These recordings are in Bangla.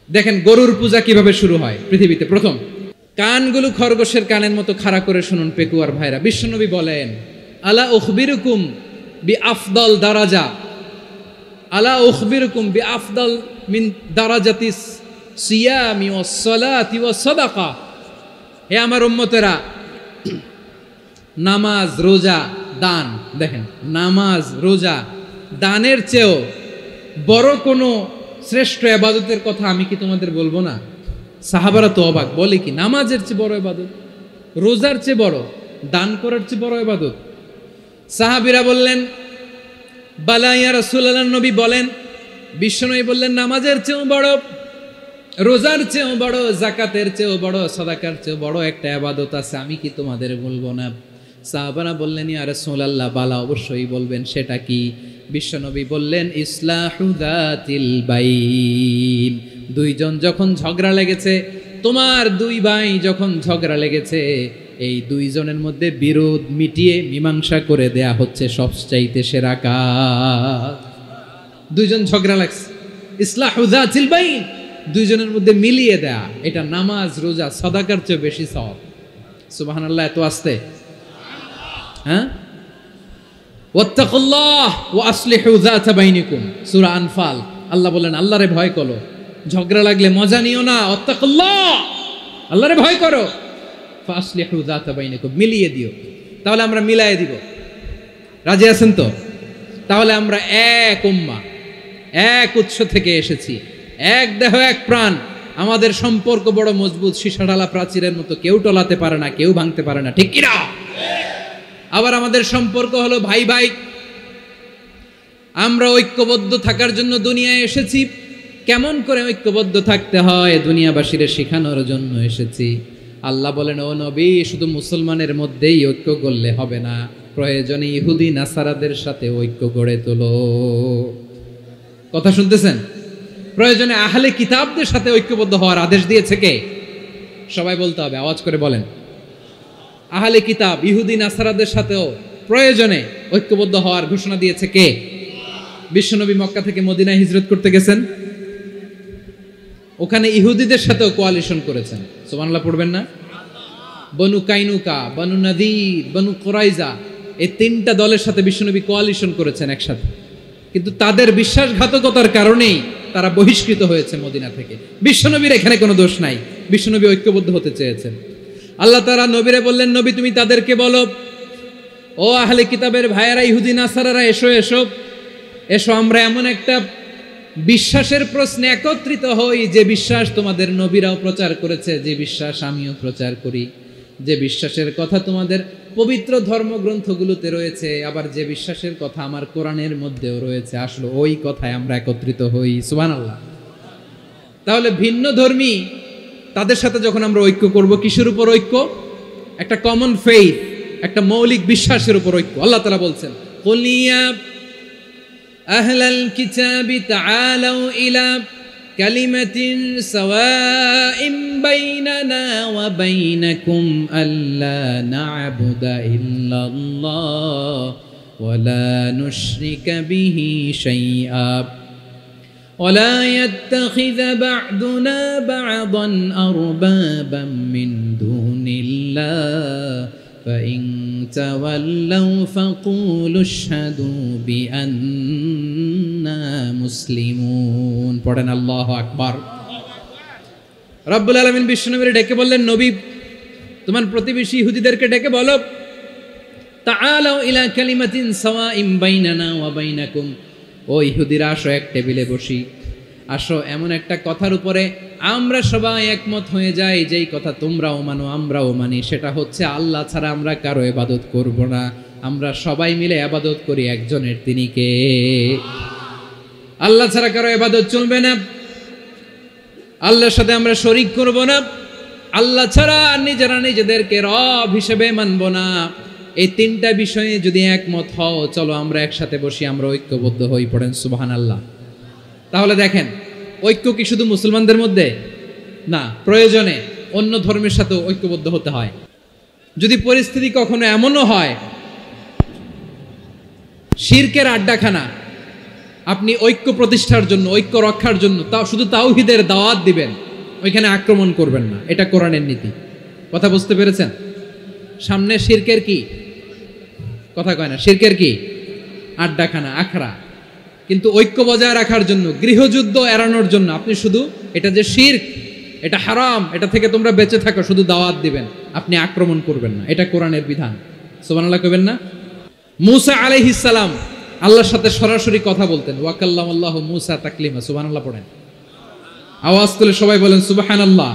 দেখেন গরুর পূজা কিভাবে শুরু হয় পৃথিবীতে প্রথম। কানগুলো খরগোশের কানের মতো খাড়া করে শুনুন পেকুয়ার ভাইরা। বিশ্বনবী বলেন, আলা উখবিরুকুম বি আফদল দারাজা, আলা উখবিরুকুম বি আফদল মিন দারাজাতিস সিয়ামি ওয়াস সালাতি ওয়াস সাদাকা। হে আমার উম্মতেরা, নামাজ, রোজা, দান, দেখেন নামাজ, রোজা, দানের চেয়েও বড় কোনো শ্রেষ্ঠ ইবাদতের কথা আমি কি তোমাদের বলবো না? সাহাবারা তো অবাক, বলে কি নামাজের চেয়ে বড় ইবাদত, রোজার চেয়ে বড়, দান করার চেয়ে বড় ইবাদত? সাহাবীরা বললেন, বালা ইয়া রাসূলুল্লাহ। নবী বলেন, বিশ্বনবী বললেন, নামাজের চেয়েও বড়, রোজার চেয়েও বড়, যাকাতের চেয়েও বড়, সাদাকার চেয়েও বড় একটা ইবাদত আছে, আমি কি তোমাদের বলবো না? সাহাবারা বললেন, ইয়া রাসূলুল্লাহ, বালা, অবশ্যই বলবেন, সেটা কি? বিশ্বনবী বললেন, ইসলাহু যাতিল বাইন। দুইজন যখন ঝগড়া লেগেছে, তোমার দুই ভাই যখন ঝগড়া লেগেছে, এই দুইজনের মধ্যে বিরোধ মিটিয়ে মীমাংসা করে দেয়া হচ্ছে সবচাইতে সেরা কাজ। দুইজন ঝগড়া লাগছে, ইসলাহু যাতিল বাইন, দুইজনের মধ্যে মিলিয়ে দেয়া, এটা নামাজ, রোজা, সাদাকার চেয়ে বেশি সওয়াব। সুবহানাল্লাহ, এত আস্তে, হ্যাঁ? ওয়াত্তাকুল্লাহ ওয়া আসলিহু যাতা বাইনিকুম, সূরা আনফাল। আল্লাহ বলেন, আল্লাহরে ভয় করো, ঝগড়া লাগলে মজা নিও না, ওয়াত্তাকুল্লাহ, আল্লাহরে ভয় করো, ফাসলিহু যাতা বাইনিকুম, মিলিয়ে দিও। তাহলে আমরা মিলায়ে দিব, রাজি আছেন তো? তাহলে আমরা এক উম্মাহ, এক উৎস থেকে এসেছি, এক দেহ এক প্রাণ, আমাদের সম্পর্ক বড় মজবুত, সীসাঢালা প্রাচীরের মতো, কেউ টলাতে পারে না, কেউ ভাঙতে পারে না, ঠিক কিনা? আবার আমাদের সম্পর্ক হলো ভাই ভাই, আমরা ঐক্যবদ্ধ থাকার জন্য দুনিয়ায় এসেছি। কেমন করে ঐক্যবদ্ধ থাকতে হয় দুনিয়াবাসীর শেখানোর জন্য এসেছি। আল্লাহ বলেন, ও নবী, শুধু মুসলমানের মধ্যেই ঐক্য করলে হবে না, প্রয়োজনে ইহুদি নাসারাদের সাথে ঐক্য গড়ে তোলো। কথা শুনতেছেন? প্রয়োজনে আহলে কিতাবদের সাথে ঐক্যবদ্ধ হওয়ার আদেশ দিয়েছে কে? সবাই বলতে হবে, আওয়াজ করে বলেন। আহলে কিতাব ইহুদি নাসারাদের সাথেও প্রয়োজনে ঐক্যবদ্ধ হওয়ার ঘোষণা দিয়েছে কে? বিশ্বনবী মক্কা থেকে মদিনায় হিজরত করতে গেছেন, ওখানে ইহুদিদের সাথেও কোয়ালিশন করেছেন। সুবহানাল্লাহ পড়বেন না? বনু কাইনুকা, বনু নাদির, বনু কুরাইজা, এই তিনটা দলের সাথে বিশ্বনবী কোয়ালিশন করেছেন একসাথে, কিন্তু তাদের বিশ্বাসঘাতকতার কারণেই তারা বহিষ্কৃত হয়েছে মদিনা থেকে। বিশ্বনবীর এখানে কোনো দোষ নাই, বিশ্বনবী ঐক্যবদ্ধ হতে চেয়েছেন। আল্লাহ তাআলা নবীরে বললেন, নবী তুমি তাদেরকে বলো, ও আহলে কিতাবের ভাইয়েরা, ইহুদি নাসারারা, এসো এসো এসো, আমরা এমন একটা বিশ্বাসের প্রশ্নে একত্রিত হই, যে বিশ্বাস তোমাদের নবীরাও প্রচার করেছে, যে বিশ্বাস আমিও প্রচার করি, যে বিশ্বাসের কথা তোমাদের পবিত্র ধর্মগ্রন্থগুলোতে রয়েছে, আবার যে বিশ্বাসের কথা আমার কোরআনের মধ্যেও রয়েছে, আসলে ওই কথায় আমরা একত্রিত হই। সুবহানাল্লাহ। তাহলে ভিন্ন ধর্মী তাদের সাথে যখন আমরা ঐক্য করব, কিসের উপর ঐক্য? একটা কমন ফেইথ, একটা মৌলিক বিশ্বাসের উপর ঐক্য। আল্লাহ তাআলা বলছেন, কুল ইয়া আহলাল কিতাবি তাআলাউ ইলা কালিমাতিন সাওয়াইন বাইনানা ওয়া বাইনাকুম আল্লা না'বুদা ইল্লাল্লাহ ওয়া লা নুশরিকা বিহি শাইআ ولا يتخذ بعضنا بعضا أربابا من دون الله فإن تولوا فقولوا اشهدوا بأننا مسلمون। পড়েন আল্লাহু আকবার। রব্বুল আলামিন বিশ্বনবীর ডেকে বললেন, নবী তোমার প্রতিবেশী ইহুদিদেরকে ডেকে বলো, তাআলাউ ইলা কালিমাতিন সাওয়াইন বাইনানা ওয়া বাইনাকুম, ও ইহুদিরা, আসো এক টেবিলে বসি, আসো এমন একটা কথার উপরে আমরা সবাই একমত হয়ে যাই, যেই কথা তোমরাও মানো আমরাও মানি, সেটা হচ্ছে আল্লাহ ছাড়া আমরা কারো ইবাদত করব না, আমরা সবাই মিলে ইবাদত করি একজনের, তিনি কে? আল্লাহ ছাড়া কারো ইবাদত চলবে না, আল্লাহর সাথে আমরা শরীক করব না, আল্লাহ ছাড়া নিজেরা নিজেদেরকে রব হিসেবে মানব না। এই তিনটা বিষয়ে যদি একমত হও, চলো আমরা একসাথে বসি, আমরা ঐক্যবদ্ধ হই। পড়েন সুবহানাল্লাহ। তাহলে দেখেন, ঐক্য কি শুধু মুসলমানদের মধ্যে না, প্রয়োজনে অন্য ধর্মের সাথে ঐক্যবদ্ধ হতে হয়। যদি পরিস্থিতি কখনো এমনও হয় শিরকের আড্ডাখানা, আপনি ঐক্য প্রতিষ্ঠার জন্য, ঐক্য রক্ষার জন্য শুধু তাওহীদের দাওয়াত দিবেন, ওইখানে আক্রমণ করবেন না। এটা কোরআনের নীতি। কথা বুঝতে পেরেছেন? সামনে শিরকের কি কথা কয় না, শিরকের কি আড্ডাখানা, আখড়া। কিন্তু ঐক্য বজায় রাখার জন্য, গৃহযুদ্ধ এড়ানোর জন্য আপনি শুধু এটা যে শিরক, এটা হারাম, এটা থেকে তোমরা বেঁচে থাকো, শুধু দাওয়াত দিবেন, আপনি আক্রমণ করবেন না। এটা কোরআনের বিধান। সুবহানাল্লাহ কইবেন না? মূসা আলাইহিস সালাম আল্লাহর সাথে সরাসরি কথা বলতেন। ওয়াকাল্লামাল্লাহু মূসা তাকলিমা। সুবহানাল্লাহ পড়েন, আওয়াজ তুলে সবাই বলেন সুবহানাল্লাহ।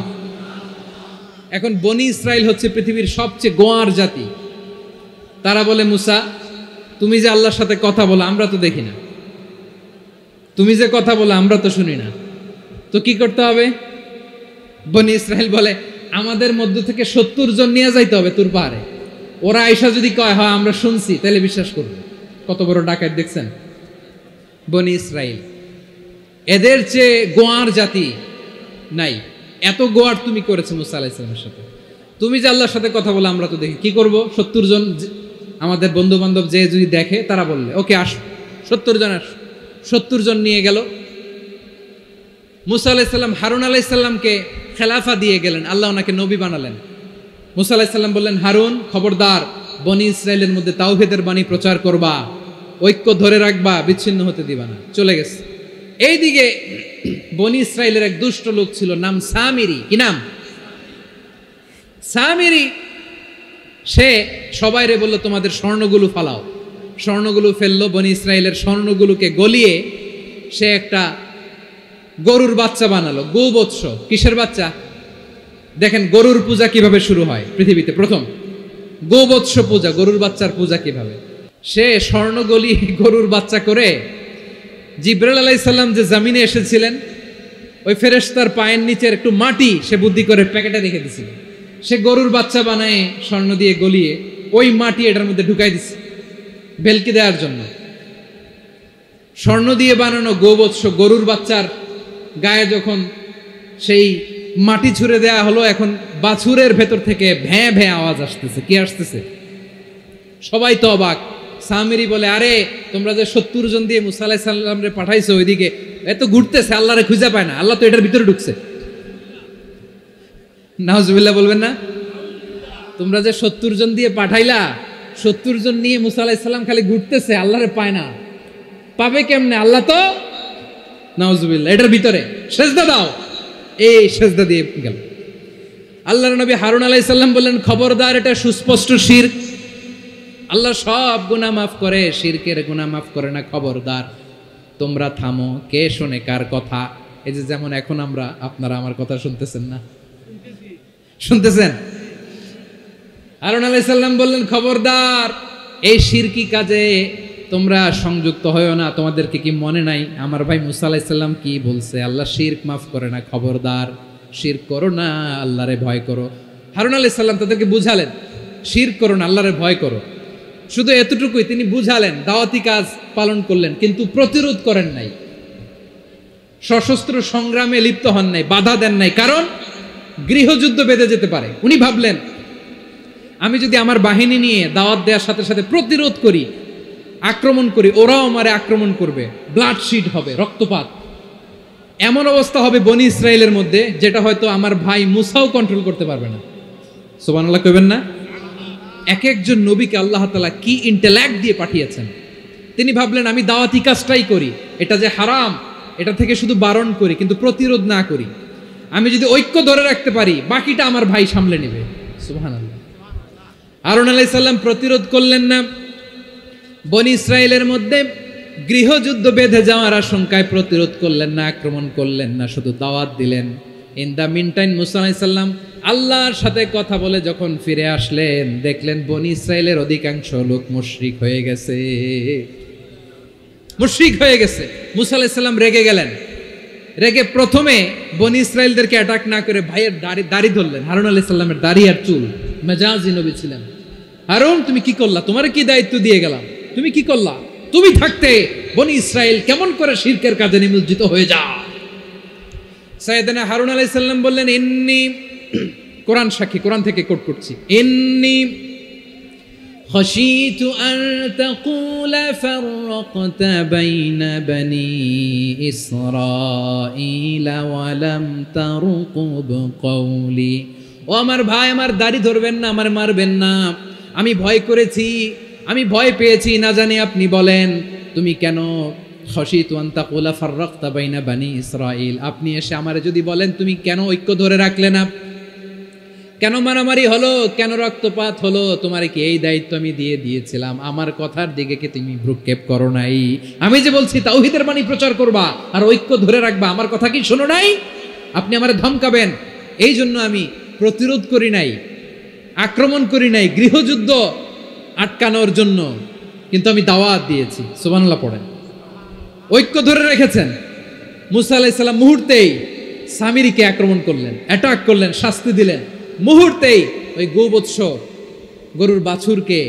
এখন বনি ইসরাইল হচ্ছে পৃথিবীর সবচেয়ে গোয়ার জাতি। তারা বলে, মূসা তুমি যে আল্লাহর সাথে কথা বলো আমরা তো দেখি না, তুমি যে কথা বলো আমরা তো শুনি না, তো কি করতে হবে? বনি ইসরাইল বলে, আমাদের মধ্য থেকে 70 জন নিয়ে যাইতে হবে তুর পাহাড়ে। ওরা আয়েশা যদি কয় হয় আমরা শুনছি, তাহলে বিশ্বাস করবো। কত বড় ডাকাত দেখছেন বনি ইসরাইল। এদের চেয়ে গোয়ার জাতি নাই। এত গোয়ার তুমি করেছো মুসা আলাইহিস সালামের সাথে। তুমি যে আল্লাহর সাথে কথা বলে আমরা তো দেখি, কি করব? 70 জন আমাদের বন্ধু বান্ধব যে যদি দেখে, তারা বললে ওকে আসো, 70 জন আসো। 70 জন নিয়ে গেল। মুসা আলাইহিস সালাম হারুন আলাইহিস সালামকে খেলাফা দিয়ে গেলেন, আল্লাহ ওনাকে নবী বানালেন। মুসা আলাইহিস সালাম বললেন, হারুন খবরদার, বনি ইসরাইলের মধ্যে তাওহীদের বাণী প্রচার করবা, ঐক্য ধরে রাখবা, বিচ্ছিন্ন হতে দিবা না। চলে গেছে। এইদিকে বনি ইসরাইলের এক দুষ্ট লোক ছিল, নাম সামিরি। কি নাম? সামিরি। সে সবাইরে বলল, তোমাদের স্বর্ণগুলো ফালাও। স্বর্ণগুলো ফেললো। বনি ইসরাইলের স্বর্ণগুলোকে গলিয়ে সে একটা গরুর বাচ্চা বানালো। গোবৎস। কিসের বাচ্চা? দেখেন গরুর পূজা কিভাবে শুরু হয় পৃথিবীতে প্রথম। গোবৎস পূজা, গরুর বাচ্চার পূজা কিভাবে। সে স্বর্ণ গলিয়ে গরুর বাচ্চা করে, জিবরাইল আলাইহিস সালাম যে জমিনে এসেছিলেন, ওই ফেরেশতার পায়ের নিচের একটু মাটি সে বুদ্ধি করে প্যাকেটে রেখে দিছিল। সে গরুর বাচ্চা বানায় স্বর্ণ দিয়ে গলিয়ে ওই মাটি এটার মধ্যে ঢুকাই দিছে ভেলকি দেওয়ার জন্য। স্বর্ণ দিয়ে বানানো গোবৎস গরুর বাচ্চার গায়ে যখন সেই মাটি ছুঁড়ে দেয়া হলো, এখন বাছুরের ভেতর থেকে ভ্যাঁ ভ্যাঁ আওয়াজ আসতেছে। কি আসতেছে? সবাই তো অবাক। সামিরি বলে, আরে তোমরা যে 70 জন দিয়ে মুসা আলাইহিস সালামরে পাঠাইছো, ওইদিকে এত ঘুরতেছে, আল্লাহরে খুঁজে পায় না, আল্লাহ তো এটার ভিতরে ঢুকছে। নাউজুবিল্লাহ বলবেন না? তোমরা যে 70 জন দিয়ে পাঠাইলা, 70 জন নিয়ে মুসা আলাইহিস সালাম খালি ঘুরতেছে, আল্লাহরে পায় না। পাবে কেমনে? আল্লাহ তো, নাউজুবিল্লাহ, এটার ভিতরে সেজদা দাও। এই সেজদা দিয়ে গেল। আল্লাহর নবী হারুন আলাইহিস সালাম বললেন, খবরদার, এটা সুস্পষ্ট শিরক। আল্লাহ সব গুনাহ মাফ করে, শিরকের গুনাহ মাফ করে না। খবরদার, তোমরা থামো। কে শোনে কার কথা? এই যে যেমন এখন আপনারা আমার কথা শুনতেছেন না? শুনতেছেন? হারুন আলাইহিস সালাম বললেন, খবরদার, এই শিরকি কাজে তোমরা সংযুক্ত হয়ো না। তোমাদেরকে কি মনে নাই আমার ভাই মুসা আলাইহিস সালাম কি বলছে? আল্লাহ শিরক মাফ করে না। খবরদার, শিরক করো না, আল্লাহরে ভয় করো। হারুন আলাইহিস সালাম তাদেরকে বুঝালেন, শিরক করো না, আল্লাহরে ভয় করো। শুধু এতটুকুই তিনি বুঝালেন, দাওয়াতি কাজ পালন করলেন, কিন্তু প্রতিরোধ করেন নাই, সশস্ত্র সংগ্রামে লিপ্ত হন নাই, বাধা দেন নাই। কারণ গৃহযুদ্ধ বেঁধে যেতে পারে। উনি ভাবলেন, আমি যদি আমার বাহিনী নিয়ে দাওয়াত দেওয়ার সাথে সাথে প্রতিরোধ করি, আক্রমণ করি, ওরাও আমারে আক্রমণ করবে, ব্লাডশিট হবে, রক্তপাত। এমন অবস্থা হবে বনি ইসরাইলের মধ্যে, যেটা হয়তো আমার ভাই মুসাও কন্ট্রোল করতে পারবে না। সুবহানাল্লাহ কইবেন না? এক একজন নবীকে আল্লাহ তাআলা কি ইন্টেলেক্ট দিয়ে পাঠিয়েছেন। তিনি ভাবলেন, আমি দাওয়াতি কাজটাই করি, এটা যে হারাম এটা থেকে শুধু বারণ করি, কিন্তু প্রতিরোধ না করি। আমি যদি ঐক্য ধরে রাখতে পারি, বাকিটা আমার ভাই সামলে নেবে। সুবহানাল্লাহ। হারুন আলাইহিস সালাম প্রতিরোধ করলেন না। বনি ইসরাইলের মধ্যে গৃহযুদ্ধ বেঁধে যাওয়ার আশঙ্কায় প্রতিরোধ করলেন না, আক্রমণ করলেন না, শুধু দাওয়াত দিলেন। ইন দ্য মিন টাইম মুসা আলাইহিস সালাম আল্লাহর সাথে কথা বলে যখন ফিরে আসলেন, দেখলেন বনি ইসরাইলের অধিকাংশ লোক মুশরিক হয়ে গেছে। মুশরিক হয়ে গেছে। মুসা আলাইহিস সালাম রেগে গেলেন। রেগে প্রথমে বনি ইসরাইলদেরকে অ্যাটাক না করে ভাইয়ের দাড়ি ধরলেন। হারুন আলাইহিস সালামের দাড়ি আর চুল। মেজাজি নবী ছিলেন। হারুন, তুমি কি করলা? তোমারে কি দায়িত্ব দিয়ে গেলাম? তুমি কি করলা? তুমি থাকতে বনি ইসরাইল কেমন করে শিরকের কাজে নিমজ্জিত হয়ে যায়? সাইয়েদনা হারুন আলাইহিস সালাম বললেন, ইন্নী, কোরআন সাক্ষী, কোরআন থেকে কোট করছি, ইন্নী خشيت أن تقول فرقت بين بني إسرائيل ولم ترقب قولي ও আমার ভাই, আমার দাড়ি ধরবেন না, আমার মারবেন না। আমি ভয় করেছি, আমি ভয় পেয়েছি, না জানি আপনি বলেন তুমি কেন খশিতু আন তাকুলা ফাররাকতা বাইনা বানি ইসরাইল, আপনি এসে আমারে যদি বলেন তুমি কেন ঐক্য ধরে রাখলে না, কেন মারামারি হলো, কেন রক্তপাত হলো, তোমারে কি এই দায়িত্ব আমি দিয়ে দিয়েছিলাম? আমার কথার দিকে কি তুমি ভ্রুক্ষেপ করো নাই? আমি যে বলছি তাওহীদের বাণী প্রচার করবা আর ঐক্য ধরে রাখবা, আমার কথা কি শোনো নাই? আপনি আমারে ধমকাবেন, এই জন্য আমি প্রতিরোধ করি নাই, আক্রমণ করি নাই, গৃহযুদ্ধ আটকানোর জন্য, কিন্তু আমি দাওয়াত দিয়েছি। সুবহানাল্লাহ পড়েন। ঐক্য ধরে রেখেছেন। মুসা আলাইহিস সালাম মুহূর্তেই সামিরীকে আক্রমণ করলেন, অ্যাটাক করলেন, শাস্তি দিলেন। মুহূর্তেই ওই গোবৎস গরুর বাছুরকে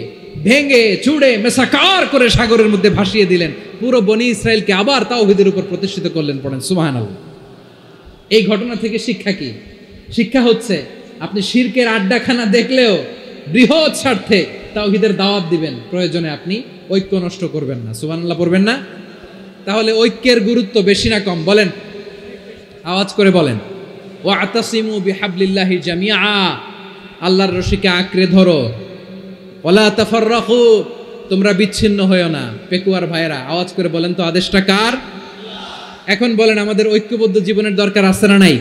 ভেঙে চুড়ে মেসাকার করে সাগরের মধ্যে ভাসিয়ে দিলেন। পুরো বনি ইসরায়েলকে আবার তাওহীদের উপর প্রতিষ্ঠিত করলেন। পড়েন সুবহানাল্লাহ। এই ঘটনা থেকে শিক্ষা কি? শিক্ষা হচ্ছে আপনি শিরকের আড্ডাখানা দেখলেও বৃহৎ স্বার্থে তাওহীদের দাওয়াত দিবেন, প্রয়োজনে আপনি ঐক্য নষ্ট করবেন না। সুবহানাল্লাহ পড়বেন না? তাহলে ঐক্যের গুরুত্ব বেশি না কম? বলেন, আওয়াজ করে বলেন। ওয়াতাসিমু বিহাবলিল্লাহি জামিআ, আল্লাহর রশিকে আঁকড়ে ধরো। ওয়ালা তাফাররাকু, তোমরা বিচ্ছিন্ন হয়ো না। পেকুয়ার ভাইয়েরা আওয়াজ করে বলেন তো, আদেশটা কার? এখন বলেন, আমাদের ঐক্যবদ্ধ জীবনের দরকার আছে না নাই?